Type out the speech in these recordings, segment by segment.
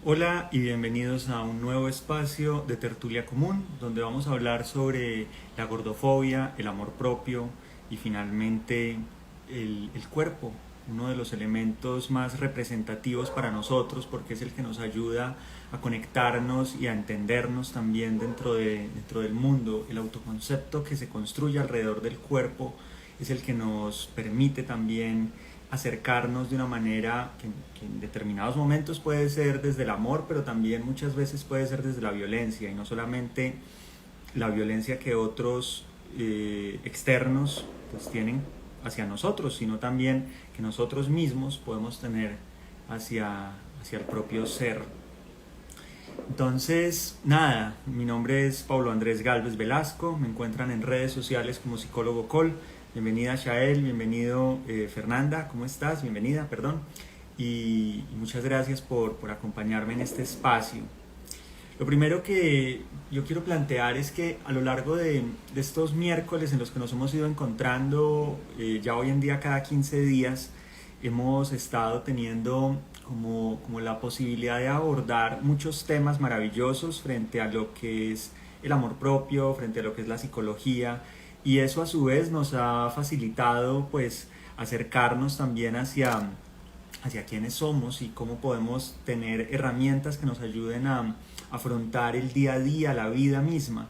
Hola y bienvenidos a un nuevo espacio de Tertulia Común, donde vamos a hablar sobre la gordofobia, el amor propio y finalmente el cuerpo, uno de los elementos más representativos para nosotros porque es el que nos ayuda a conectarnos y a entendernos también dentro del mundo. El autoconcepto que se construye alrededor del cuerpo es el que nos permite también acercarnos de una manera que en determinados momentos puede ser desde el amor, pero también muchas veces puede ser desde la violencia, y no solamente la violencia que otros externos pues tienen hacia nosotros, sino también que nosotros mismos podemos tener hacia el propio ser. Entonces, nada, mi nombre es Pablo Andrés Galvez Velasco, me encuentran en redes sociales como psicólogo Col. Bienvenida Shael, bienvenido Fernanda, ¿cómo estás? Bienvenida, perdón. Y muchas gracias por acompañarme en este espacio. Lo primero que yo quiero plantear es que a lo largo de estos miércoles en los que nos hemos ido encontrando, ya hoy en día cada 15 días, hemos estado teniendo como la posibilidad de abordar muchos temas maravillosos frente a lo que es el amor propio, frente a lo que es la psicología, y eso a su vez nos ha facilitado pues acercarnos también hacia quiénes somos y cómo podemos tener herramientas que nos ayuden a afrontar el día a día, la vida misma.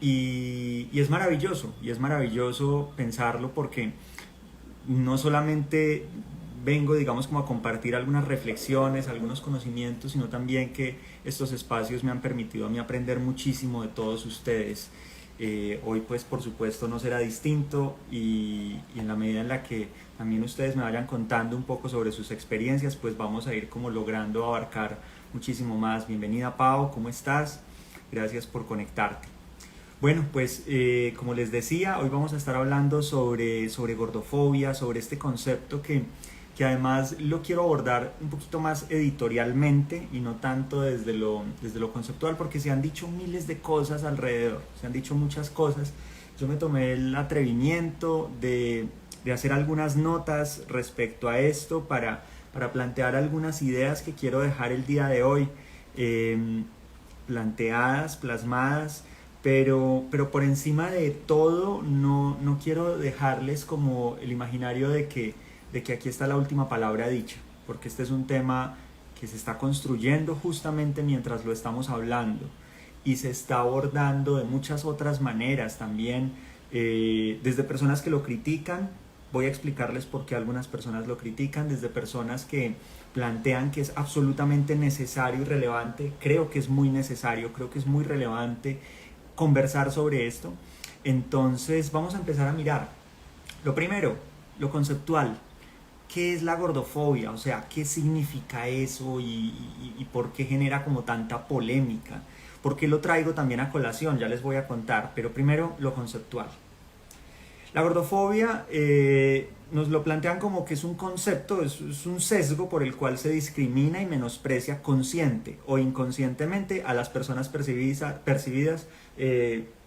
Y es maravilloso pensarlo porque no solamente vengo, digamos, como a compartir algunas reflexiones, algunos conocimientos, sino también que estos espacios me han permitido a mí aprender muchísimo de todos ustedes. Hoy pues por supuesto no será distinto y en la medida en la que también ustedes me vayan contando un poco sobre sus experiencias, pues vamos a ir como logrando abarcar muchísimo más. Bienvenida Pau, ¿cómo estás? Gracias por conectarte. Bueno, pues como les decía, hoy vamos a estar hablando sobre gordofobia, sobre este concepto que además lo quiero abordar un poquito más editorialmente y no tanto desde lo conceptual, porque se han dicho miles de cosas alrededor, se han dicho muchas cosas. Yo me tomé el atrevimiento de hacer algunas notas respecto a esto para plantear algunas ideas que quiero dejar el día de hoy, eh, planteadas, plasmadas, pero por encima de todo no quiero dejarles como el imaginario de que aquí está la última palabra dicha, porque este es un tema que se está construyendo justamente mientras lo estamos hablando y se está abordando de muchas otras maneras también, desde personas que lo critican. Voy a explicarles por qué algunas personas lo critican, desde personas que plantean que es absolutamente necesario y relevante. Creo que es muy necesario, creo que es muy relevante conversar sobre esto. Entonces vamos a empezar a mirar. Lo primero, lo conceptual. ¿Qué es la gordofobia? O sea, ¿qué significa eso y por qué genera como tanta polémica? ¿Por qué lo traigo también a colación? Ya les voy a contar, pero primero lo conceptual. La gordofobia nos lo plantean como que es un concepto, es un sesgo por el cual se discrimina y menosprecia consciente o inconscientemente a las personas percibidas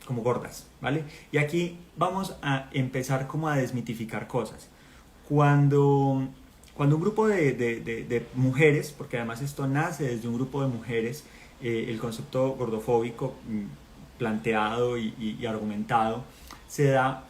como gordas, ¿vale? Y aquí vamos a empezar como a desmitificar cosas. Cuando, cuando un grupo de mujeres, porque además esto nace desde un grupo de mujeres, el concepto gordofóbico planteado y argumentado, se da,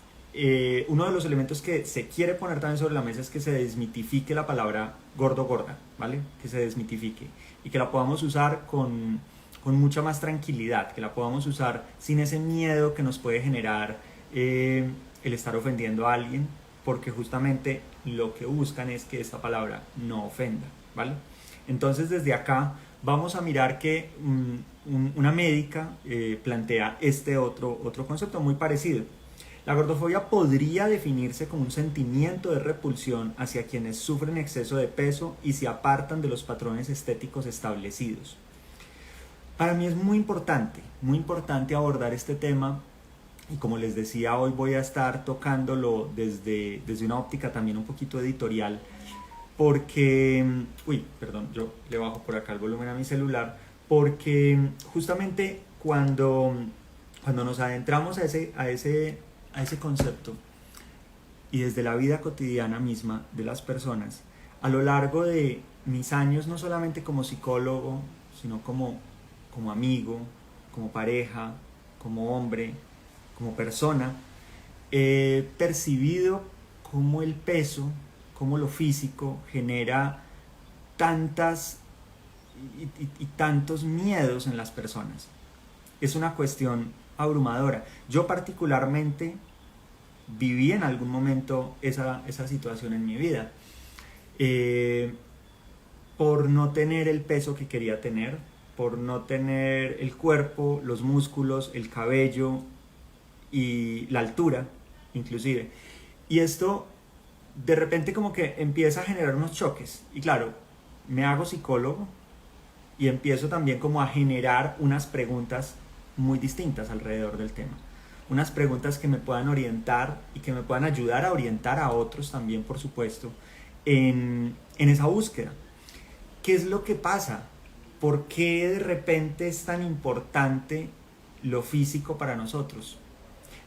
uno de los elementos que se quiere poner también sobre la mesa es que se desmitifique la palabra gordo-gorda, ¿vale? Que se desmitifique y que la podamos usar con mucha más tranquilidad, que la podamos usar sin ese miedo que nos puede generar el estar ofendiendo a alguien, porque justamente lo que buscan es que esta palabra no ofenda, ¿vale? Entonces desde acá vamos a mirar que una médica plantea este otro concepto muy parecido. La gordofobia podría definirse como un sentimiento de repulsión hacia quienes sufren exceso de peso y se apartan de los patrones estéticos establecidos. Para mí es muy importante abordar este tema y como les decía, hoy voy a estar tocándolo desde una óptica también un poquito editorial, porque, uy, perdón, yo le bajo por acá el volumen a mi celular, porque justamente cuando nos adentramos a ese concepto y desde la vida cotidiana misma de las personas, a lo largo de mis años, no solamente como psicólogo, sino como amigo, como pareja, como hombre, como persona, he percibido cómo el peso, cómo lo físico genera tantas y tantos miedos en las personas. Es una cuestión abrumadora. Yo particularmente viví en algún momento esa situación en mi vida. Por no tener el peso que quería tener, por no tener el cuerpo, los músculos, el cabello y la altura, inclusive. Y esto de repente como que empieza a generar unos choques. Y claro, me hago psicólogo y empiezo también como a generar unas preguntas muy distintas alrededor del tema. Unas preguntas que me puedan orientar y que me puedan ayudar a orientar a otros también, por supuesto, en esa búsqueda. ¿Qué es lo que pasa? ¿Por qué de repente es tan importante lo físico para nosotros?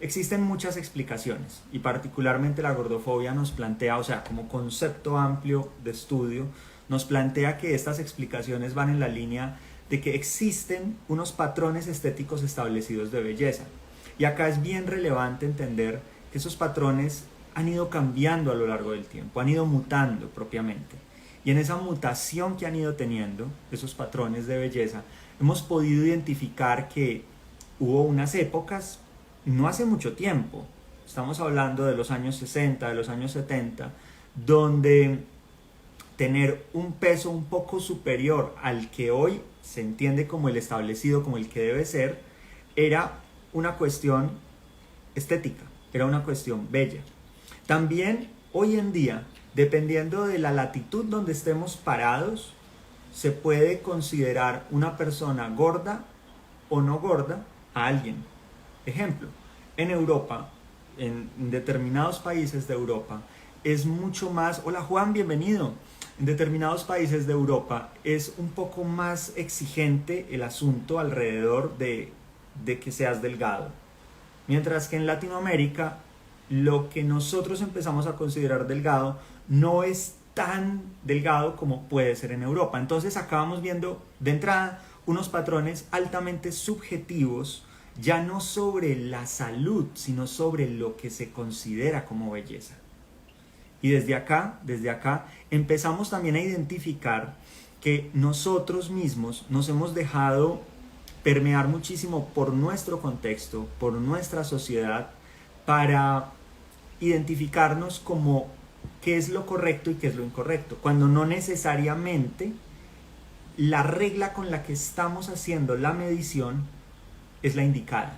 Existen muchas explicaciones y particularmente la gordofobia nos plantea, o sea, como concepto amplio de estudio, nos plantea que estas explicaciones van en la línea de que existen unos patrones estéticos establecidos de belleza. Y acá es bien relevante entender que esos patrones han ido cambiando a lo largo del tiempo, han ido mutando propiamente. Y en esa mutación que han ido teniendo, esos patrones de belleza, hemos podido identificar que hubo unas épocas, no hace mucho tiempo, estamos hablando de los años 60, de los años 70, donde tener un peso un poco superior al que hoy se entiende como el establecido, como el que debe ser, era una cuestión estética, era una cuestión bella. También hoy en día, dependiendo de la latitud donde estemos parados, se puede considerar una persona gorda o no gorda a alguien. Ejemplo, en Europa, en determinados países de Europa, es mucho más... Hola Juan, bienvenido. En determinados países de Europa es un poco más exigente el asunto alrededor de que seas delgado. Mientras que en Latinoamérica, lo que nosotros empezamos a considerar delgado no es tan delgado como puede ser en Europa. Entonces acabamos viendo de entrada unos patrones altamente subjetivos, ya no sobre la salud, sino sobre lo que se considera como belleza. Y desde acá empezamos también a identificar que nosotros mismos nos hemos dejado permear muchísimo por nuestro contexto, por nuestra sociedad, para identificarnos como qué es lo correcto y qué es lo incorrecto, cuando no necesariamente la regla con la que estamos haciendo la medición es la indicada.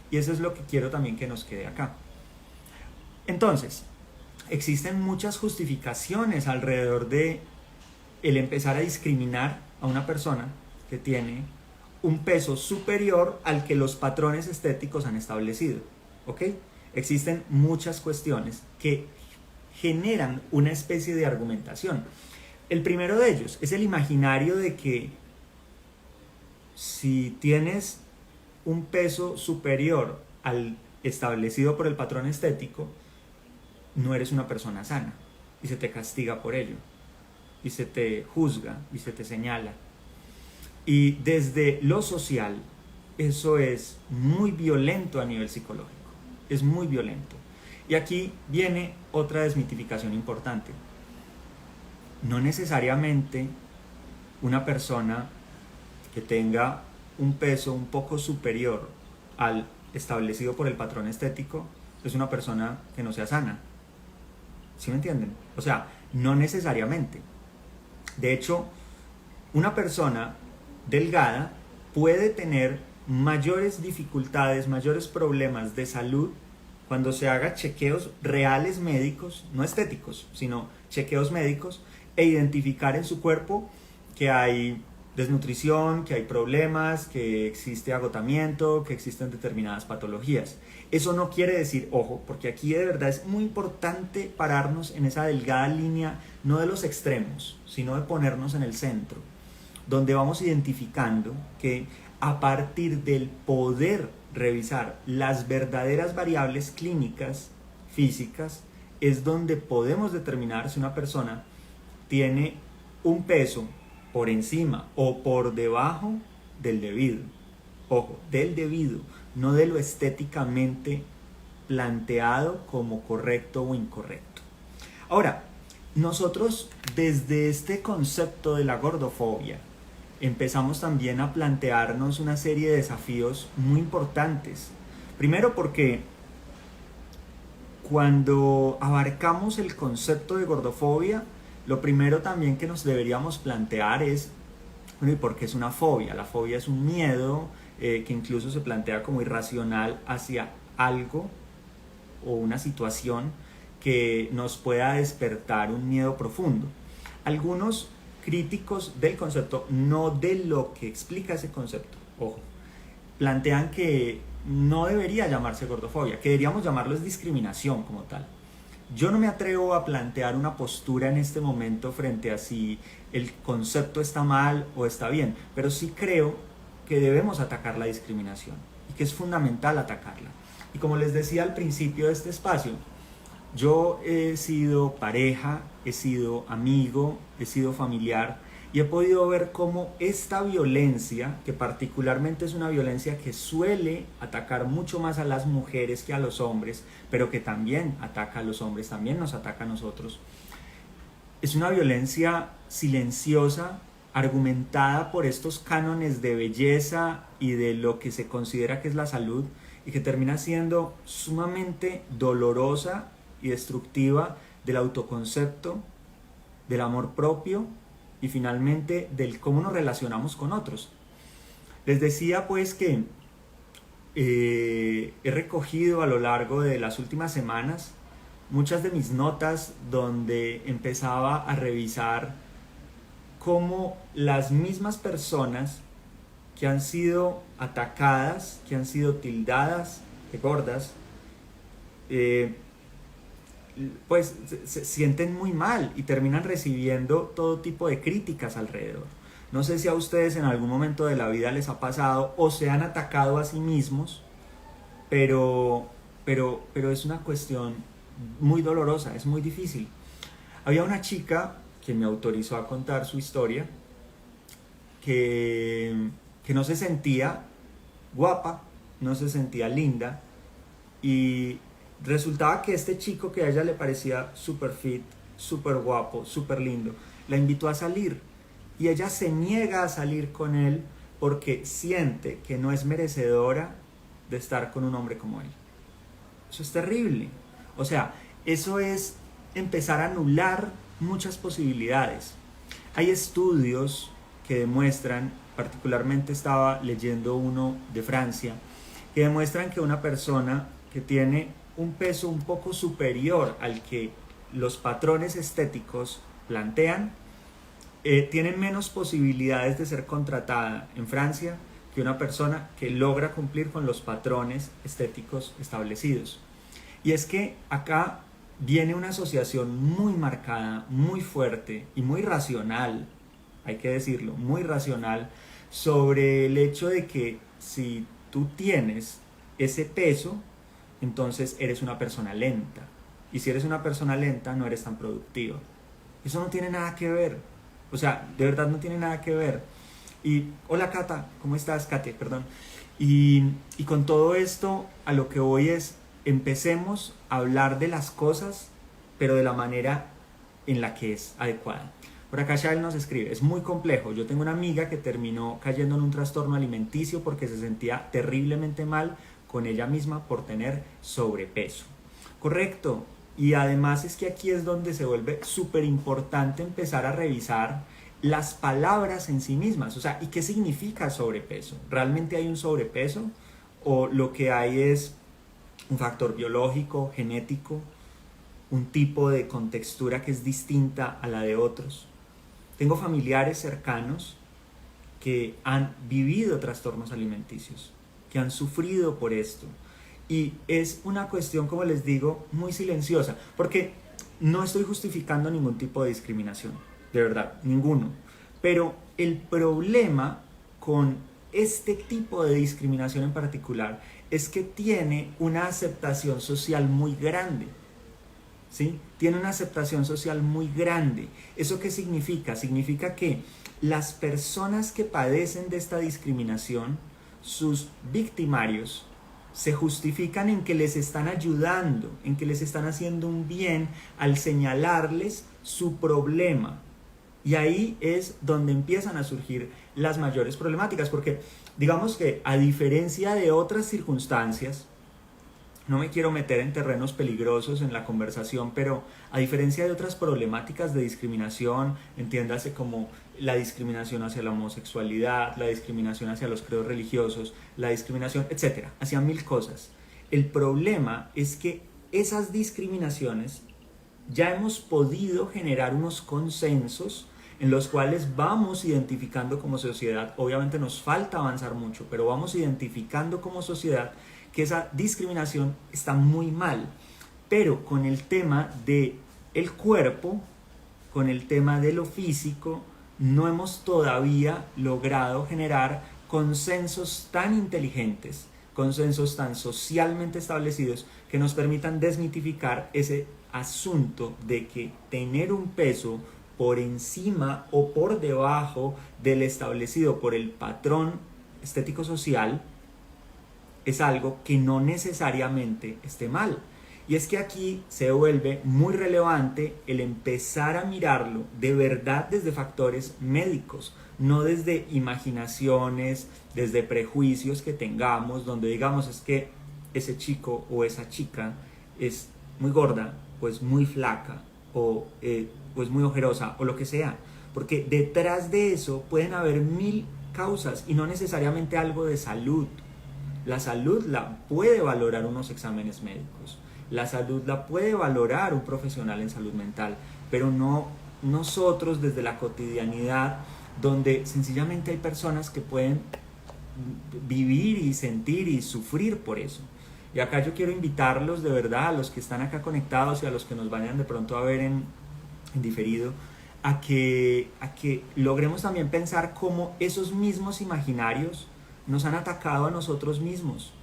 Y eso es lo que quiero también que nos quede acá. Entonces, existen muchas justificaciones alrededor de el empezar a discriminar a una persona que tiene un peso superior al que los patrones estéticos han establecido, ¿ok? Existen muchas cuestiones que generan una especie de argumentación. El primero de ellos es el imaginario de que si tienes un peso superior al establecido por el patrón estético, no eres una persona sana y se te castiga por ello y se te juzga y se te señala. Y desde lo social, eso es muy violento a nivel psicológico, es muy violento. Y aquí viene otra desmitificación importante. No necesariamente una persona que tenga un peso un poco superior al establecido por el patrón estético es una persona que no sea sana. ¿Sí me entienden? O sea, no necesariamente. De hecho, una persona delgada puede tener mayores dificultades, mayores problemas de salud cuando se haga chequeos reales médicos, no estéticos, sino chequeos médicos, e identificar en su cuerpo que hay desnutrición, que hay problemas, que existe agotamiento, que existen determinadas patologías. Eso no quiere decir, ojo, porque aquí de verdad es muy importante pararnos en esa delgada línea, no de los extremos, sino de ponernos en el centro, donde vamos identificando que a partir del poder revisar las verdaderas variables clínicas, físicas, es donde podemos determinar si una persona tiene un peso por encima o por debajo del debido. Ojo, del debido, no de lo estéticamente planteado como correcto o incorrecto. Ahora, nosotros desde este concepto de la gordofobia empezamos también a plantearnos una serie de desafíos muy importantes. Primero porque cuando abarcamos el concepto de gordofobia, lo primero también que nos deberíamos plantear es, bueno, ¿y por qué es una fobia? La fobia es un miedo que incluso se plantea como irracional hacia algo o una situación que nos pueda despertar un miedo profundo. Algunos críticos del concepto, no de lo que explica ese concepto, ojo, plantean que no debería llamarse gordofobia, que deberíamos llamarlo es discriminación como tal. Yo no me atrevo a plantear una postura en este momento frente a si el concepto está mal o está bien, pero sí creo que debemos atacar la discriminación y que es fundamental atacarla. Y como les decía al principio de este espacio, yo he sido pareja, he sido amigo, he sido familiar y he podido ver cómo esta violencia, que particularmente es una violencia que suele atacar mucho más a las mujeres que a los hombres, pero que también ataca a los hombres, también nos ataca a nosotros, es una violencia silenciosa, argumentada por estos cánones de belleza y de lo que se considera que es la salud y que termina siendo sumamente dolorosa y destructiva del autoconcepto, del amor propio y finalmente del cómo nos relacionamos con otros. Les decía pues que he recogido a lo largo de las últimas semanas muchas de mis notas donde empezaba a revisar cómo las mismas personas que han sido atacadas, que han sido tildadas de gordas, pues se sienten muy mal y terminan recibiendo todo tipo de críticas alrededor. No sé si a ustedes en algún momento de la vida les ha pasado o se han atacado a sí mismos, pero es una cuestión muy dolorosa, es muy difícil. Había una chica que me autorizó a contar su historia que no se sentía guapa, no se sentía linda y resultaba que este chico que a ella le parecía súper fit, súper guapo, súper lindo, la invitó a salir y ella se niega a salir con él porque siente que no es merecedora de estar con un hombre como él. Eso es terrible. O sea, eso es empezar a anular muchas posibilidades. Hay estudios que demuestran, particularmente estaba leyendo uno de Francia, que demuestran que una persona que tiene un peso un poco superior al que los patrones estéticos plantean, tiene menos posibilidades de ser contratada en Francia que una persona que logra cumplir con los patrones estéticos establecidos. Y es que acá viene una asociación muy marcada, muy fuerte y muy racional, hay que decirlo, muy racional, sobre el hecho de que si tú tienes ese peso, entonces eres una persona lenta. Y si eres una persona lenta, no eres tan productiva. Eso no tiene nada que ver. O sea, de verdad no tiene nada que ver. Y, hola Cata, ¿cómo estás? Kate, perdón. Y con todo esto, a lo que voy es, empecemos a hablar de las cosas, pero de la manera en la que es adecuada. Por acá Shael nos escribe, es muy complejo. Yo tengo una amiga que terminó cayendo en un trastorno alimenticio porque se sentía terriblemente mal con ella misma por tener sobrepeso. Correcto. Y además es que aquí es donde se vuelve súper importante empezar a revisar las palabras en sí mismas. O sea, ¿y qué significa sobrepeso? ¿Realmente hay un sobrepeso? ¿O lo que hay es un factor biológico, genético, un tipo de contextura que es distinta a la de otros? Tengo familiares cercanos que han vivido trastornos alimenticios, que han sufrido por esto. Y es una cuestión, como les digo, muy silenciosa, porque no estoy justificando ningún tipo de discriminación, de verdad, ninguno. Pero el problema con este tipo de discriminación en particular es que tiene una aceptación social muy grande. ¿sí? Tiene una aceptación social muy grande. ¿Eso qué significa? Significa que las personas que padecen de esta discriminación, sus victimarios, se justifican en que les están ayudando, en que les están haciendo un bien al señalarles su problema. Y ahí es donde empiezan a surgir las mayores problemáticas, porque digamos que a diferencia de otras circunstancias, no me quiero meter en terrenos peligrosos en la conversación, pero a diferencia de otras problemáticas de discriminación, entiéndase como la discriminación hacia la homosexualidad, la discriminación hacia los credos religiosos, la discriminación, etcétera, hacia mil cosas. El problema es que esas discriminaciones ya hemos podido generar unos consensos en los cuales vamos identificando como sociedad, obviamente nos falta avanzar mucho, pero vamos identificando como sociedad que esa discriminación está muy mal. Pero con el tema del cuerpo, con el tema de lo físico, no hemos todavía logrado generar consensos tan inteligentes, consensos tan socialmente establecidos que nos permitan desmitificar ese asunto de que tener un peso por encima o por debajo del establecido por el patrón estético social es algo que no necesariamente esté mal. Y es que aquí se vuelve muy relevante el empezar a mirarlo de verdad desde factores médicos, no desde imaginaciones, desde prejuicios que tengamos, donde digamos es que ese chico o esa chica es muy gorda, o es muy flaca, o es muy ojerosa, o lo que sea. Porque detrás de eso pueden haber mil causas y no necesariamente algo de salud. La salud la puede valorar unos exámenes médicos, la salud la puede valorar un profesional en salud mental, pero no nosotros desde la cotidianidad, donde sencillamente hay personas que pueden vivir y sentir y sufrir por eso. Y acá yo quiero invitarlos de verdad, a los que están acá conectados y a los que nos vayan de pronto a ver en diferido, a que logremos también pensar cómo esos mismos imaginarios nos han atacado a nosotros mismos.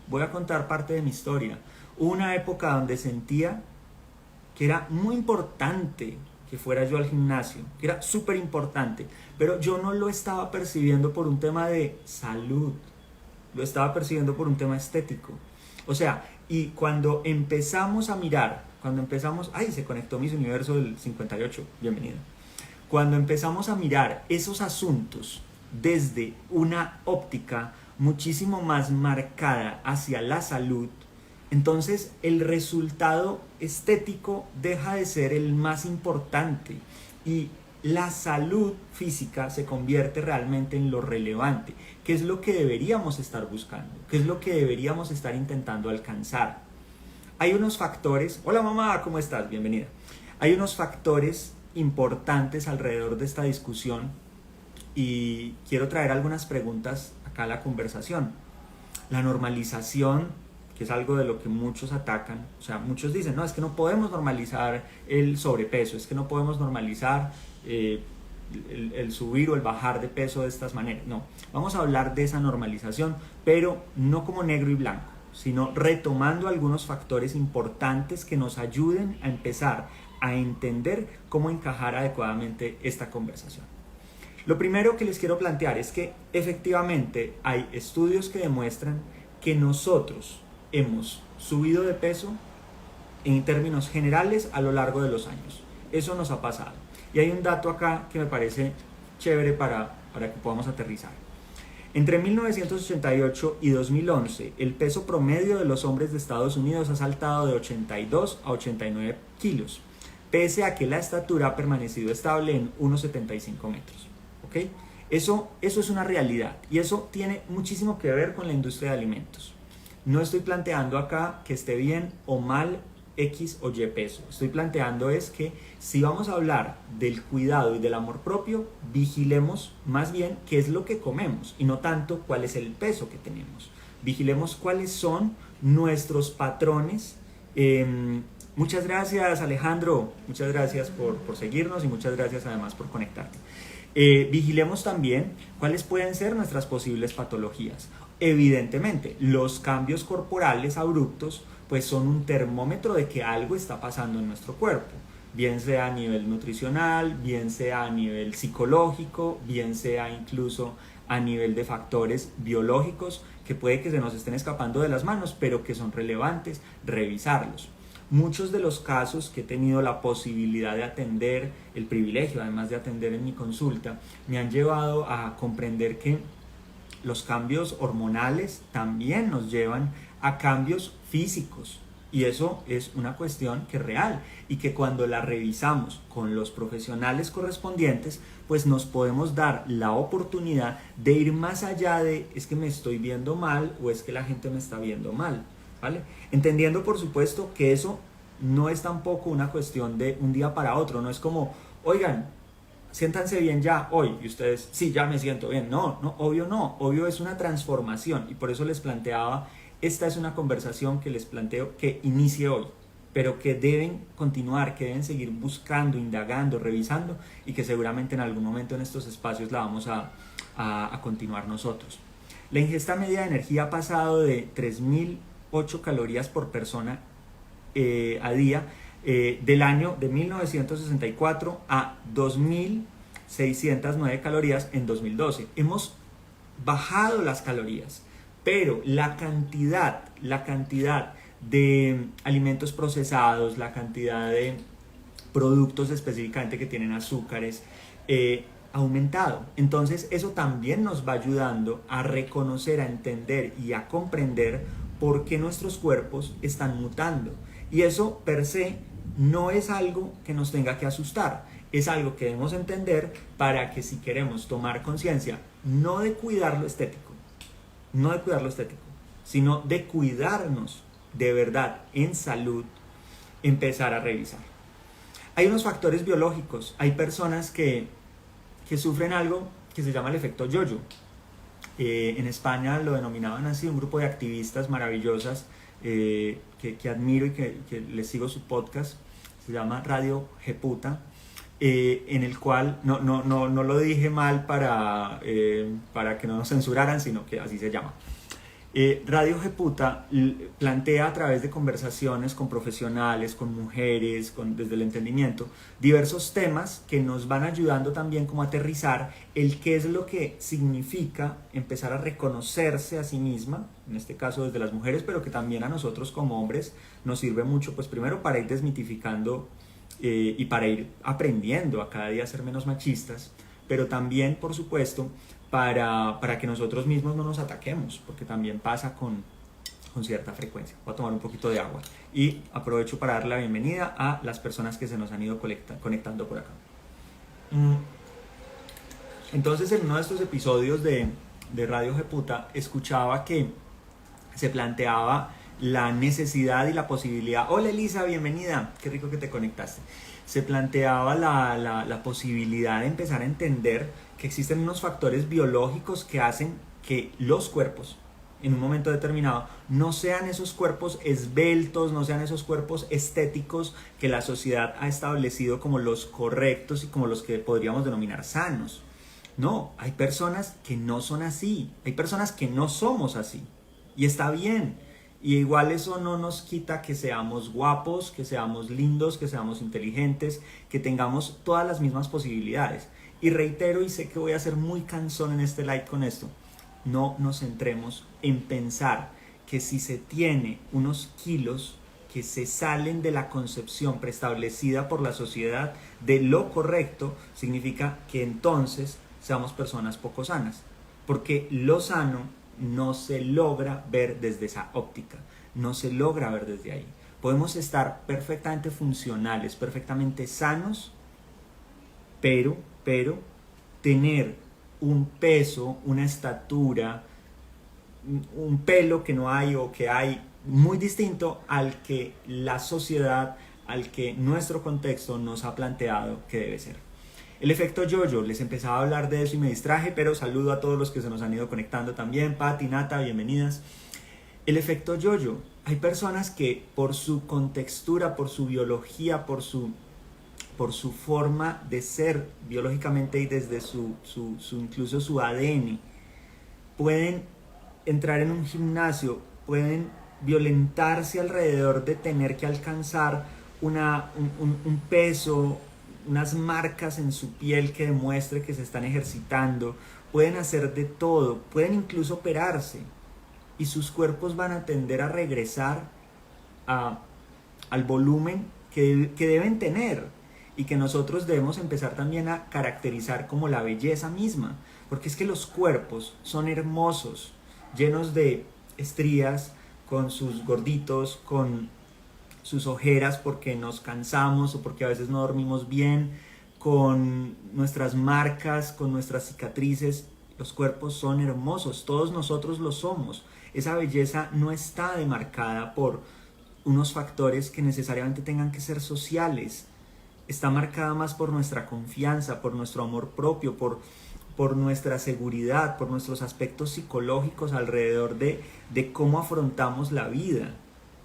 Voy a contar parte de mi historia. Hubo una época donde sentía que era muy importante que fuera yo al gimnasio, que era súper importante, pero yo no lo estaba percibiendo por un tema de salud, lo estaba percibiendo por un tema estético. O sea, y cuando empezamos a mirar, ¡ay! Se conectó Miss Universo del 58, bienvenida. Cuando empezamos a mirar esos asuntos desde una óptica muchísimo más marcada hacia la salud, entonces el resultado estético deja de ser el más importante y la salud física se convierte realmente en lo relevante, que es lo que deberíamos estar buscando, que es lo que deberíamos estar intentando alcanzar. Hay unos factores, hola mamá, ¿cómo estás? Bienvenida. Hay unos factores importantes alrededor de esta discusión y quiero traer algunas preguntas acá a la conversación. La normalización, que es algo de lo que muchos atacan, o sea, muchos dicen, no, es que no podemos normalizar el sobrepeso, es que no podemos normalizar el subir o el bajar de peso de estas maneras. No, vamos a hablar de esa normalización, pero no como negro y blanco, sino retomando algunos factores importantes que nos ayuden a empezar a entender cómo encajar adecuadamente esta conversación. Lo primero que les quiero plantear es que efectivamente hay estudios que demuestran que nosotros hemos subido de peso en términos generales a lo largo de los años. Eso nos ha pasado. Y hay un dato acá que me parece chévere para que podamos aterrizar. Entre 1988 y 2011, el peso promedio de los hombres de Estados Unidos ha saltado de 82 a 89 kilos, pese a que la estatura ha permanecido estable en 1,75 metros. ¿Okay? Eso es una realidad y eso tiene muchísimo que ver con la industria de alimentos. No estoy planteando acá que esté bien o mal X o Y peso. Estoy planteando es que si vamos a hablar del cuidado y del amor propio, vigilemos más bien qué es lo que comemos y no tanto cuál es el peso que tenemos. Vigilemos cuáles son nuestros patrones. Muchas gracias, Alejandro, muchas gracias por seguirnos y muchas gracias además por conectarte. Vigilemos también cuáles pueden ser nuestras posibles patologías. Evidentemente, los cambios corporales abruptos pues son un termómetro de que algo está pasando en nuestro cuerpo, bien sea a nivel nutricional, bien sea a nivel psicológico, bien sea incluso a nivel de factores biológicos que puede que se nos estén escapando de las manos, pero que son relevantes revisarlos. Muchos de los casos que he tenido la posibilidad de atender, el privilegio además de atender en mi consulta, me han llevado a comprender que los cambios hormonales también nos llevan a cambios físicos. Y eso es una cuestión que es real y que cuando la revisamos con los profesionales correspondientes, pues nos podemos dar la oportunidad de ir más allá de es que me estoy viendo mal o es que la gente me está viendo mal, ¿vale? Entendiendo por supuesto que eso no es tampoco una cuestión de un día para otro, no es como, oigan, siéntanse bien ya hoy y ustedes, sí, ya me siento bien. No, obvio es una transformación y por eso les planteaba, esta es una conversación que les planteo que inicie hoy, pero que deben continuar, que deben seguir buscando, indagando, revisando y que seguramente en algún momento en estos espacios la vamos a continuar nosotros. La ingesta media de energía ha pasado de 3.008 calorías por persona a día del año de 1964 a 2.609 calorías en 2012. Hemos bajado las calorías, pero la cantidad de alimentos procesados, la cantidad de productos específicamente que tienen azúcares, ha aumentado. Entonces eso también nos va ayudando a reconocer, a entender y a comprender por qué nuestros cuerpos están mutando. Y eso per se no es algo que nos tenga que asustar, es algo que debemos entender para que si queremos tomar conciencia, no de cuidar lo estético, sino de cuidarnos de verdad en salud, empezar a revisar. Hay unos factores biológicos, hay personas que sufren algo que se llama el efecto yo-yo. En España lo denominaban así, un grupo de activistas maravillosas que admiro y que les sigo su podcast, se llama Radio Geputa, en el cual no lo dije mal para que no nos censuraran, sino que así se llama. Radio Geputa plantea a través de conversaciones con profesionales, con mujeres, desde el entendimiento, diversos temas que nos van ayudando también como a aterrizar el qué es lo que significa empezar a reconocerse a sí misma, en este caso desde las mujeres, pero que también a nosotros como hombres nos sirve mucho, pues primero para ir desmitificando y para ir aprendiendo a cada día a ser menos machistas, pero también, por supuesto, para que nosotros mismos no nos ataquemos, porque también pasa con cierta frecuencia. Voy a tomar un poquito de agua y aprovecho para dar la bienvenida a las personas que se nos han ido conectando por acá. Entonces, en uno de estos episodios de Radio Geputa, escuchaba que se planteaba la necesidad y la posibilidad. Hola Elisa, bienvenida, qué rico que te conectaste. Se planteaba la posibilidad de empezar a entender que existen unos factores biológicos que hacen que los cuerpos en un momento determinado no sean esos cuerpos esbeltos, no sean esos cuerpos estéticos que la sociedad ha establecido como los correctos y como los que podríamos denominar sanos. No, hay personas que no son así, hay personas que no somos así y está bien. Y igual eso no nos quita que seamos guapos, que seamos lindos, que seamos inteligentes, que tengamos todas las mismas posibilidades. Y reitero, y sé que voy a ser muy cansón en este live con esto, no nos centremos en pensar que si se tiene unos kilos que se salen de la concepción preestablecida por la sociedad de lo correcto, significa que entonces seamos personas poco sanas. Porque lo sano no se logra ver desde esa óptica, no se logra ver desde ahí. Podemos estar perfectamente funcionales, perfectamente sanos, pero tener un peso, una estatura, un pelo que no hay o que hay muy distinto al que la sociedad, al que nuestro contexto nos ha planteado que debe ser. El efecto yo-yo, les empezaba a hablar de eso y me distraje, pero saludo a todos los que se nos han ido conectando también. Pati, Nata, bienvenidas. El efecto yo-yo, hay personas que por su contextura, por su biología, por su forma de ser biológicamente y desde incluso su ADN, pueden entrar en un gimnasio, pueden violentarse alrededor de tener que alcanzar un peso, unas marcas en su piel que demuestre que se están ejercitando, pueden hacer de todo, pueden incluso operarse y sus cuerpos van a tender a regresar al volumen que deben tener y que nosotros debemos empezar también a caracterizar como la belleza misma, porque es que los cuerpos son hermosos, llenos de estrías, con sus gorditos, con sus ojeras porque nos cansamos o porque a veces no dormimos bien, con nuestras marcas, con nuestras cicatrices. Los cuerpos son hermosos, todos nosotros lo somos. Esa belleza no está demarcada por unos factores que necesariamente tengan que ser sociales. Está marcada más por nuestra confianza, por nuestro amor propio, por nuestra seguridad, por nuestros aspectos psicológicos alrededor de cómo afrontamos la vida.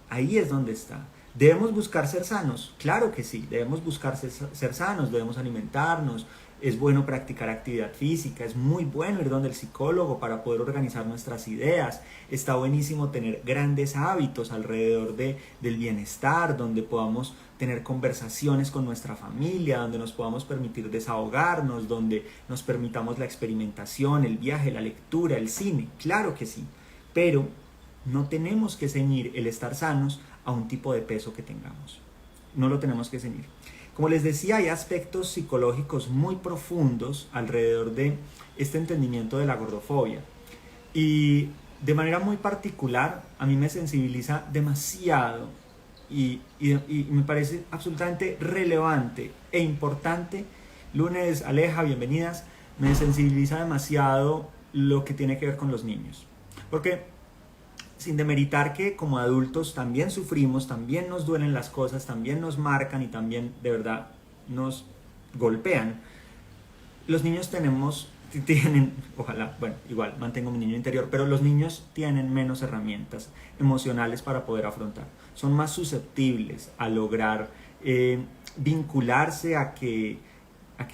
Ahí es donde está. ¿Debemos buscar ser sanos? Claro que sí, debemos buscar ser sanos, debemos alimentarnos, es bueno practicar actividad física, es muy bueno ir donde el psicólogo para poder organizar nuestras ideas, está buenísimo tener grandes hábitos alrededor del bienestar, donde podamos tener conversaciones con nuestra familia, donde nos podamos permitir desahogarnos, donde nos permitamos la experimentación, el viaje, la lectura, el cine, claro que sí, pero no tenemos que ceñir el estar sanos a un tipo de peso que tengamos. No lo tenemos que ceñir. Como les decía, hay aspectos psicológicos muy profundos alrededor de este entendimiento de la gordofobia. Y de manera muy particular, a mí me sensibiliza demasiado y me parece absolutamente relevante e importante. Lunes, Aleja, bienvenidas. Me sensibiliza demasiado lo que tiene que ver con los niños. Porque sin demeritar que como adultos también sufrimos, también nos duelen las cosas, también nos marcan y también de verdad nos golpean. Los niños tienen, ojalá, bueno, igual mantengo mi niño interior, pero los niños tienen menos herramientas emocionales para poder afrontar. Son más susceptibles a lograr vincularse a que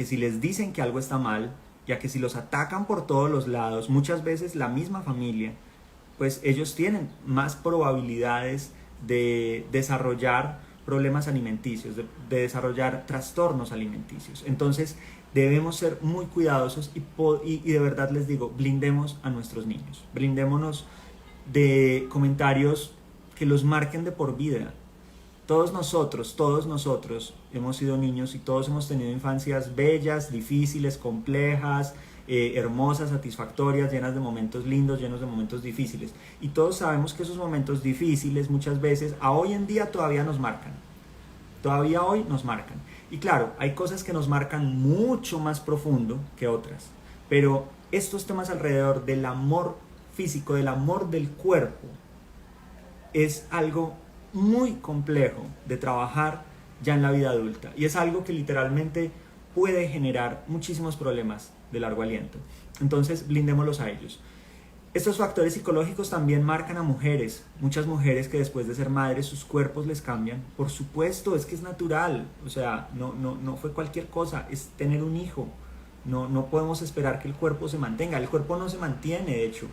si les dicen que algo está mal y a que si los atacan por todos los lados, muchas veces la misma familia, pues ellos tienen más probabilidades de desarrollar problemas alimenticios, de desarrollar trastornos alimenticios. Entonces debemos ser muy cuidadosos y de verdad les digo, blindemos a nuestros niños, blindémonos de comentarios que los marquen de por vida. Todos nosotros hemos sido niños y todos hemos tenido infancias bellas, difíciles, complejas, hermosas, satisfactorias, llenas de momentos lindos, llenos de momentos difíciles. Y todos sabemos que esos momentos difíciles muchas veces, a hoy en día todavía nos marcan. Todavía hoy nos marcan. Y claro, hay cosas que nos marcan mucho más profundo que otras. Pero estos temas alrededor del amor físico, del amor del cuerpo, es algo muy complejo de trabajar ya en la vida adulta. Y es algo que literalmente puede generar muchísimos problemas de largo aliento. Entonces, blindémoslos a ellos. Estos factores psicológicos también marcan a mujeres. Muchas mujeres que después de ser madres, sus cuerpos les cambian. Por supuesto, es que es natural. O sea, no fue cualquier cosa. Es tener un hijo. No podemos esperar que el cuerpo se mantenga. El cuerpo no se mantiene, de hecho.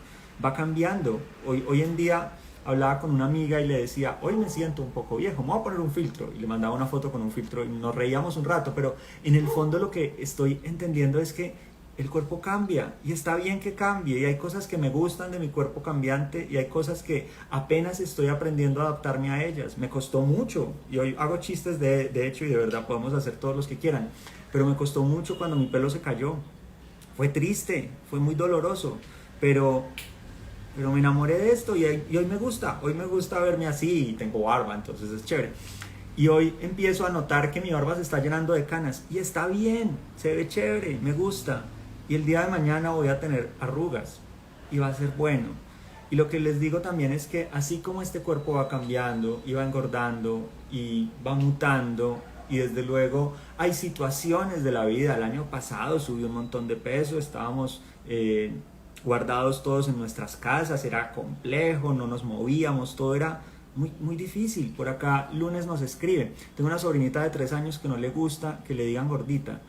Va cambiando. Hoy en día hablaba con una amiga y le decía, hoy me siento un poco viejo, me voy a poner un filtro. Y le mandaba una foto con un filtro y nos reíamos un rato. Pero en el fondo lo que estoy entendiendo es que el cuerpo cambia y está bien que cambie y hay cosas que me gustan de mi cuerpo cambiante y hay cosas que apenas estoy aprendiendo a adaptarme a ellas. Me costó mucho y hoy hago chistes de hecho y de verdad podemos hacer todos los que quieran, pero me costó mucho cuando mi pelo se cayó. Fue triste, fue muy doloroso, pero me enamoré de esto y hoy me gusta verme así y tengo barba, entonces es chévere. Y hoy empiezo a notar que mi barba se está llenando de canas y está bien, se ve chévere, me gusta. Y el día de mañana voy a tener arrugas y va a ser bueno. Y lo que les digo también es que así como este cuerpo va cambiando y va engordando y va mutando y desde luego hay situaciones de la vida. El año pasado subí un montón de peso, estábamos guardados todos en nuestras casas, era complejo, no nos movíamos, todo era muy difícil. Por acá Lunes nos escribe, tengo una sobrinita de 3 años que no le gusta que le digan gordita.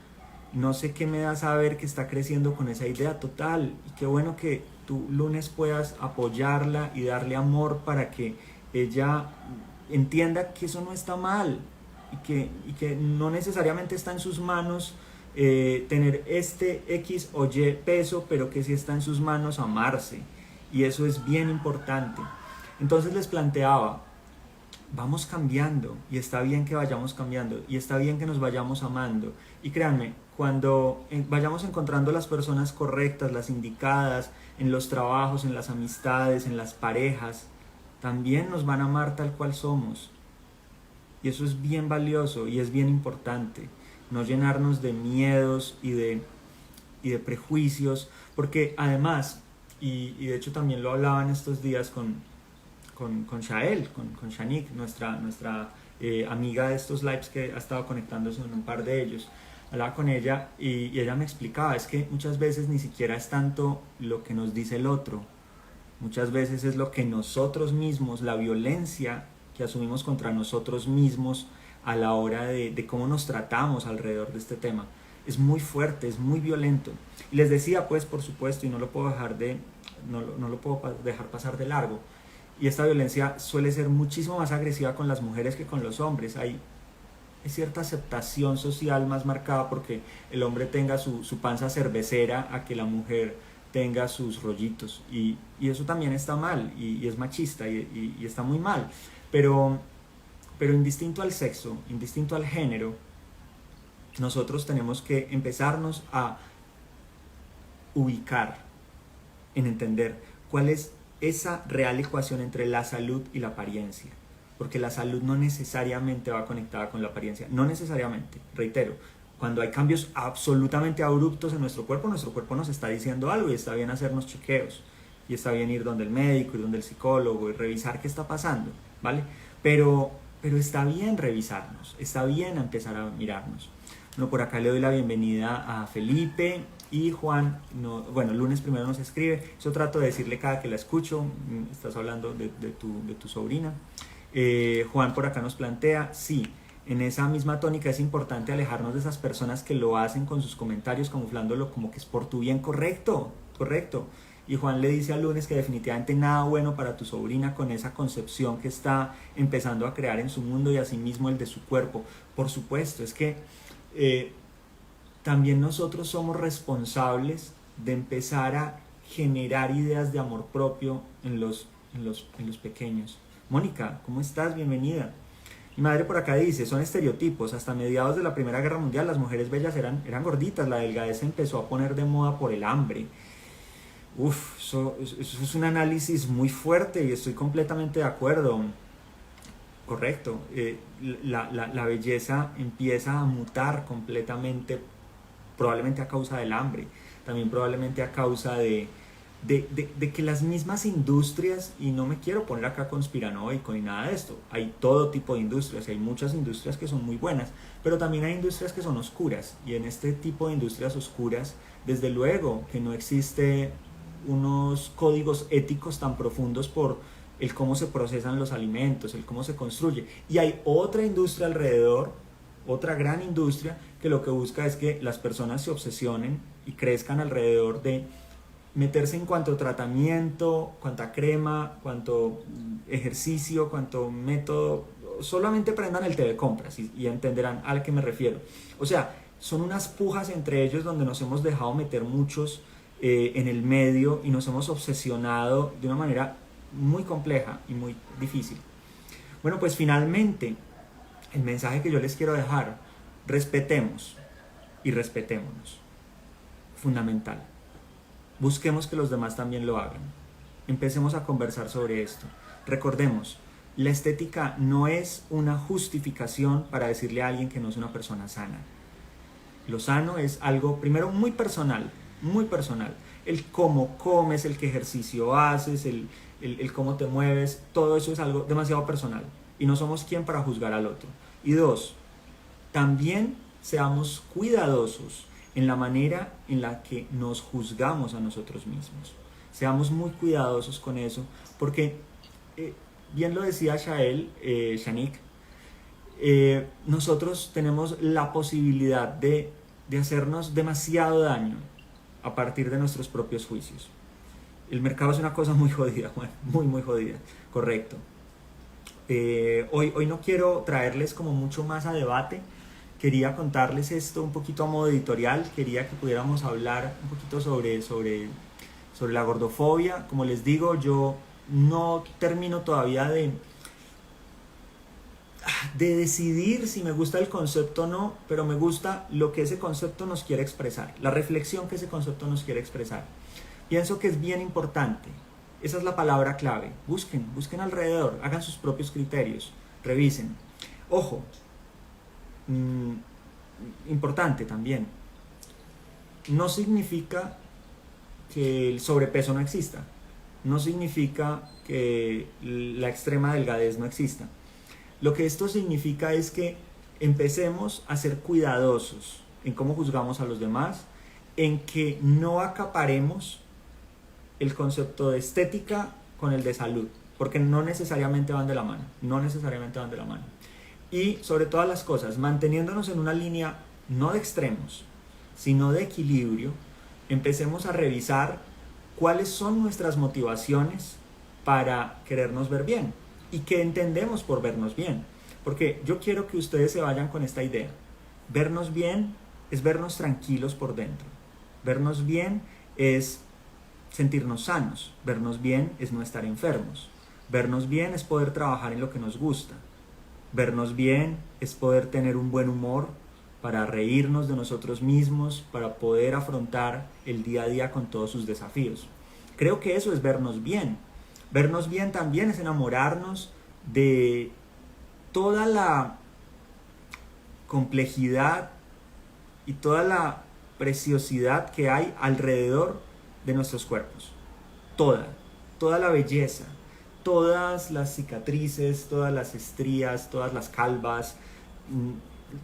No sé qué me da saber que está creciendo con esa idea total y qué bueno que tú, Lunes, puedas apoyarla y darle amor para que ella entienda que eso no está mal y que no necesariamente está en sus manos tener este X o Y peso, pero que sí está en sus manos amarse. Y eso es bien importante. Entonces les planteaba, vamos cambiando y está bien que vayamos cambiando y está bien que nos vayamos amando. Y créanme, cuando vayamos encontrando las personas correctas, las indicadas, en los trabajos, en las amistades, en las parejas, también nos van a amar tal cual somos. Y eso es bien valioso y es bien importante. No llenarnos de miedos y de prejuicios, porque además, y de hecho también lo hablaba en estos días con Shael, con Shanik, nuestra amiga de estos lives que ha estado conectándose en un par de ellos. Hablaba con ella y ella me explicaba, es que muchas veces ni siquiera es tanto lo que nos dice el otro, muchas veces es lo que nosotros mismos, la violencia que asumimos contra nosotros mismos a la hora de cómo nos tratamos alrededor de este tema. Es muy fuerte, es muy violento. Y les decía, pues, por supuesto, y no lo puedo dejar pasar de largo, y esta violencia suele ser muchísimo más agresiva con las mujeres que con los hombres. Hay cierta aceptación social más marcada porque el hombre tenga su panza cervecera a que la mujer tenga sus rollitos. Y eso también está mal, y es machista, y está muy mal. Pero indistinto al sexo, indistinto al género, nosotros tenemos que empezarnos a ubicar, en entender cuál es esa real ecuación entre la salud y la apariencia. Porque la salud no necesariamente va conectada con la apariencia, no necesariamente, reitero. Cuando hay cambios absolutamente abruptos en nuestro cuerpo nos está diciendo algo y está bien hacernos chequeos. Y está bien ir donde el médico, ir donde el psicólogo y revisar qué está pasando, ¿vale? Pero está bien revisarnos, está bien empezar a mirarnos. Bueno, por acá le doy la bienvenida a Felipe y Juan. No, bueno, lunes primero nos escribe. Eso trato de decirle cada que la escucho. Estás hablando de tu sobrina. Juan por acá nos plantea, sí, en esa misma tónica es importante alejarnos de esas personas que lo hacen con sus comentarios camuflándolo como que es por tu bien. Correcto. Y Juan le dice al lunes que definitivamente nada bueno para tu sobrina con esa concepción que está empezando a crear en su mundo y asimismo el de su cuerpo. Por supuesto, es que también nosotros somos responsables de empezar a generar ideas de amor propio en los pequeños. Mónica, ¿cómo estás? Bienvenida. Mi madre por acá dice, son estereotipos. Hasta mediados de la Primera Guerra Mundial las mujeres bellas eran gorditas. La delgadez se empezó a poner de moda por el hambre. Eso es un análisis muy fuerte y estoy completamente de acuerdo. Correcto. La belleza empieza a mutar completamente, probablemente a causa del hambre, también probablemente a causa de que las mismas industrias, y no me quiero poner acá conspiranoico ni nada de esto, hay todo tipo de industrias, hay muchas industrias que son muy buenas, pero también hay industrias que son oscuras, y en este tipo de industrias oscuras, desde luego que no existe unos códigos éticos tan profundos por el cómo se procesan los alimentos, el cómo se construye, y hay otra industria alrededor, otra gran industria que lo que busca es que las personas se obsesionen y crezcan alrededor de meterse en cuanto tratamiento, cuanta crema, cuanto ejercicio, cuanto método, solamente prendan el té de compras y entenderán a qué me refiero. O sea, son unas pujas entre ellos donde nos hemos dejado meter muchos en el medio y nos hemos obsesionado de una manera muy compleja y muy difícil. Bueno, pues finalmente, el mensaje que yo les quiero dejar, respetemos y respetémonos. Fundamental. Busquemos que los demás también lo hagan. Empecemos a conversar sobre esto. Recordemos, la estética no es una justificación para decirle a alguien que no es una persona sana. Lo sano es algo, primero, muy personal, muy personal. El cómo comes, el qué ejercicio haces, el cómo te mueves, todo eso es algo demasiado personal. Y no somos quien para juzgar al otro. Y dos, también seamos cuidadosos en la manera en la que nos juzgamos a nosotros mismos. Seamos muy cuidadosos con eso, porque bien lo decía Shanik, nosotros tenemos la posibilidad de hacernos demasiado daño a partir de nuestros propios juicios. El mercado es una cosa muy jodida, Juan, muy jodida, correcto. Hoy no quiero traerles como mucho más a debate. Quería contarles esto un poquito a modo editorial. Quería que pudiéramos hablar un poquito sobre la gordofobia. Como les digo, yo no termino todavía de decidir si me gusta el concepto o no, pero me gusta lo que ese concepto nos quiere expresar, la reflexión que ese concepto nos quiere expresar. Pienso que es bien importante. Esa es la palabra clave. Busquen alrededor, hagan sus propios criterios, revisen. Ojo, importante también, no significa que el sobrepeso no exista, no significa que la extrema delgadez no exista. Lo que esto significa es que empecemos a ser cuidadosos en cómo juzgamos a los demás, en que no acaparemos el concepto de estética con el de salud, porque no necesariamente van de la mano, Y sobre todas las cosas, manteniéndonos en una línea no de extremos, sino de equilibrio, empecemos a revisar cuáles son nuestras motivaciones para querernos ver bien y qué entendemos por vernos bien. Porque yo quiero que ustedes se vayan con esta idea. Vernos bien es vernos tranquilos por dentro. Vernos bien es sentirnos sanos. Vernos bien es no estar enfermos. Vernos bien es poder trabajar en lo que nos gusta. Vernos bien es poder tener un buen humor para reírnos de nosotros mismos, para poder afrontar el día a día con todos sus desafíos. Creo que eso es vernos bien. Vernos bien también es enamorarnos de toda la complejidad y toda la preciosidad que hay alrededor de nuestros cuerpos. Toda la belleza, todas las cicatrices, todas las estrías, todas las calvas,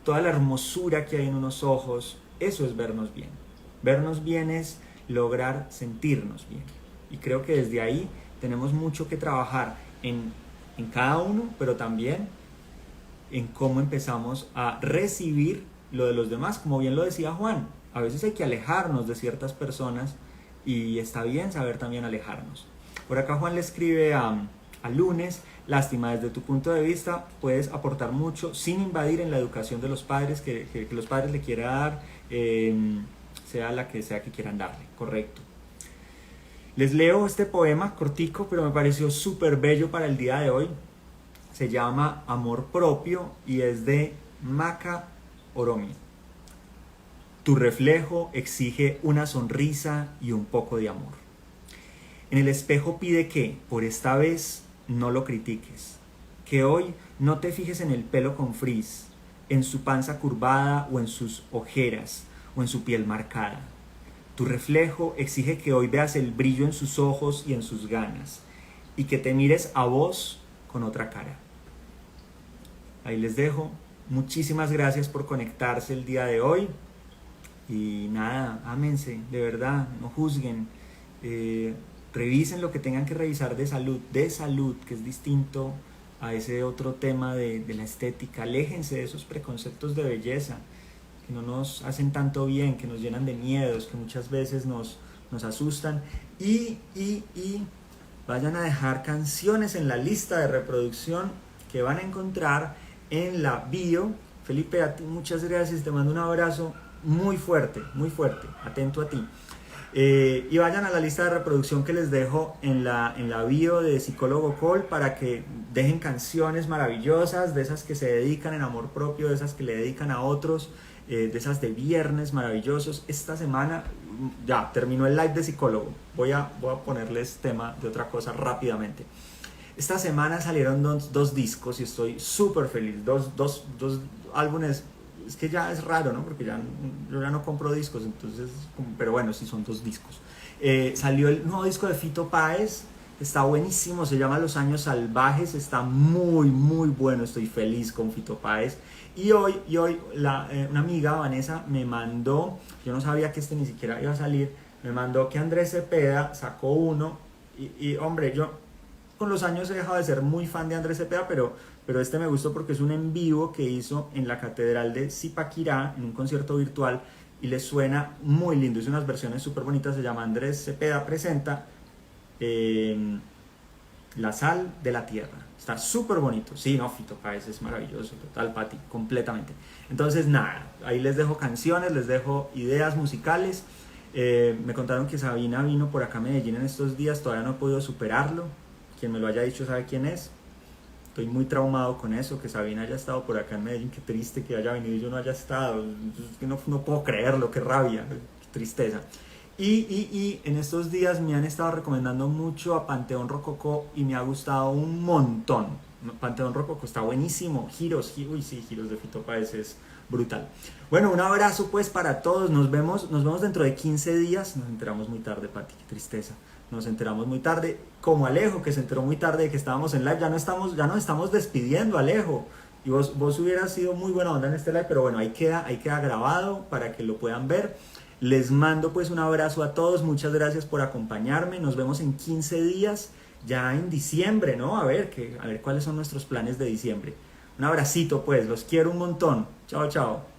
toda la hermosura que hay en unos ojos. Eso es vernos bien. Vernos bien es lograr sentirnos bien. Y creo que desde ahí tenemos mucho que trabajar en cada uno, pero también en cómo empezamos a recibir lo de los demás. Como bien lo decía Juan, a veces hay que alejarnos de ciertas personas y está bien saber también alejarnos. Por acá Juan le escribe a Lunes: lástima, desde tu punto de vista puedes aportar mucho sin invadir en la educación de los padres que los padres le quieran dar, sea la que sea que quieran darle. Correcto. Les leo este poema cortico, pero me pareció súper bello para el día de hoy. Se llama Amor Propio y es de Maca Oromi. Tu reflejo exige una sonrisa y un poco de amor. En el espejo pide que, por esta vez, no lo critiques. Que hoy no te fijes en el pelo con frizz, en su panza curvada o en sus ojeras o en su piel marcada. Tu reflejo exige que hoy veas el brillo en sus ojos y en sus ganas, y que te mires a vos con otra cara. Ahí les dejo. Muchísimas gracias por conectarse el día de hoy. Y nada, ámense, de verdad, no juzguen. Revisen lo que tengan que revisar de salud, que es distinto a ese otro tema de la estética. Aléjense de esos preconceptos de belleza que no nos hacen tanto bien, que nos llenan de miedos, que muchas veces nos asustan. Y vayan a dejar canciones en la lista de reproducción que van a encontrar en la bio. Felipe, a ti muchas gracias, te mando un abrazo muy fuerte, atento a ti. Y vayan a la lista de reproducción que les dejo en la bio de Psicólogo Col para que dejen canciones maravillosas, de esas que se dedican en amor propio, de esas que le dedican a otros, de esas de viernes maravillosos. Esta semana ya terminó el live de Psicólogo. Voy a ponerles tema de otra cosa rápidamente. Esta semana salieron dos discos y estoy súper feliz. Dos álbumes. Es que ya es raro, ¿no? Porque yo ya no compro discos, entonces, pero bueno, sí son 2 discos. Salió el nuevo disco de Fito Páez, está buenísimo, se llama Los Años Salvajes, está muy bueno, estoy feliz con Fito Páez. Y hoy una amiga, Vanessa, me mandó, yo no sabía que este ni siquiera iba a salir, me mandó que Andrés Cepeda sacó uno, y hombre, yo con los años he dejado de ser muy fan de Andrés Cepeda, pero este me gustó porque es un en vivo que hizo en la Catedral de Zipaquirá, en un concierto virtual, y le suena muy lindo, hizo unas versiones súper bonitas, se llama Andrés Cepeda Presenta, la sal de la tierra. Está súper bonito. Sí, no, Fito Páez es maravilloso, total, Pati, completamente. Entonces, nada, ahí les dejo canciones, les dejo ideas musicales. Me contaron que Sabina vino por acá a Medellín en estos días, todavía no he podido superarlo. Quien me lo haya dicho sabe quién es. Estoy muy traumado con eso, que Sabina haya estado por acá en Medellín. Qué triste que haya venido y yo no haya estado. Es que no puedo creerlo, qué rabia, qué tristeza. Y en estos días me han estado recomendando mucho a Panteón Rococó y me ha gustado un montón. Panteón Rococó está buenísimo. Giros, uy sí, Giros de Fito Páez es brutal. Bueno, un abrazo pues para todos. Nos vemos dentro de 15 días. Nos enteramos muy tarde, Pati, qué tristeza. Nos enteramos muy tarde. Como Alejo, que se enteró muy tarde de que estábamos en live. Ya nos estamos despidiendo, Alejo. Y vos hubieras sido muy buena onda en este live, pero bueno, ahí queda grabado para que lo puedan ver. Les mando pues un abrazo a todos, muchas gracias por acompañarme, nos vemos en 15 días, ya en diciembre, ¿no? A ver cuáles son nuestros planes de diciembre. Un abracito pues, los quiero un montón, chao chao.